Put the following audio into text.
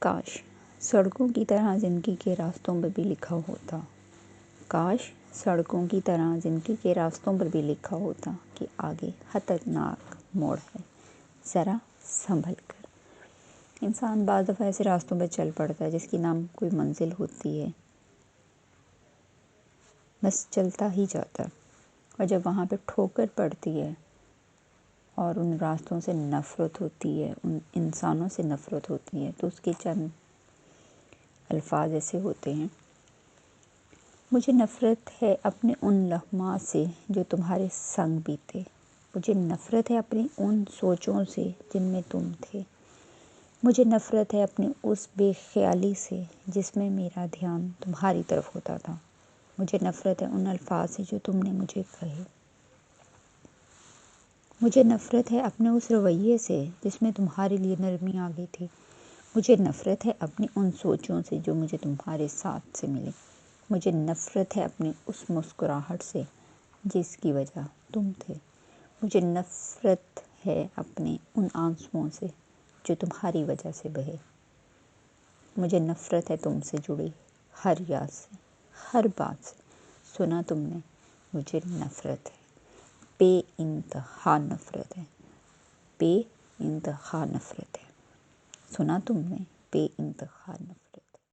کاش سڑکوں کی طرح زندگی کے راستوں پر بھی لکھا ہوتا، کاش سڑکوں کی طرح زندگی کے راستوں پر بھی لکھا ہوتا کہ آگے خطرناک موڑ ہے، ذرا سنبھل کر۔ انسان بعض دفعہ ایسے راستوں پر چل پڑتا ہے جس کی نام کوئی منزل ہوتی ہے، بس چلتا ہی جاتا ہے، اور جب وہاں پہ ٹھوکر پڑتی ہے اور ان راستوں سے نفرت ہوتی ہے، ان انسانوں سے نفرت ہوتی ہے، تو اس کے چند الفاظ ایسے ہوتے ہیں: مجھے نفرت ہے اپنے ان لمحات سے جو تمہارے سنگ بیتے، مجھے نفرت ہے اپنی ان سوچوں سے جن میں تم تھے، مجھے نفرت ہے اپنی اس بے خیالی سے جس میں میرا دھیان تمہاری طرف ہوتا تھا، مجھے نفرت ہے ان الفاظ سے جو تم نے مجھے کہے، مجھے نفرت ہے اپنے اس رویے سے جس میں تمہارے لیے نرمی آ گئی تھی، مجھے نفرت ہے اپنی ان سوچوں سے جو مجھے تمہارے ساتھ سے ملی، مجھے نفرت ہے اپنی اس مسکراہٹ سے جس کی وجہ تم تھے، مجھے نفرت ہے اپنے ان آنسوؤں سے جو تمہاری وجہ سے بہے، مجھے نفرت ہے تم سے جڑی ہر یاد سے، ہر بات سے۔ سنا تم نے، مجھے نفرت ہے، بے انتہا نفرت ہے، بے انتہا نفرت ہے۔ سنا تم نے، بے انتہا نفرت ہے۔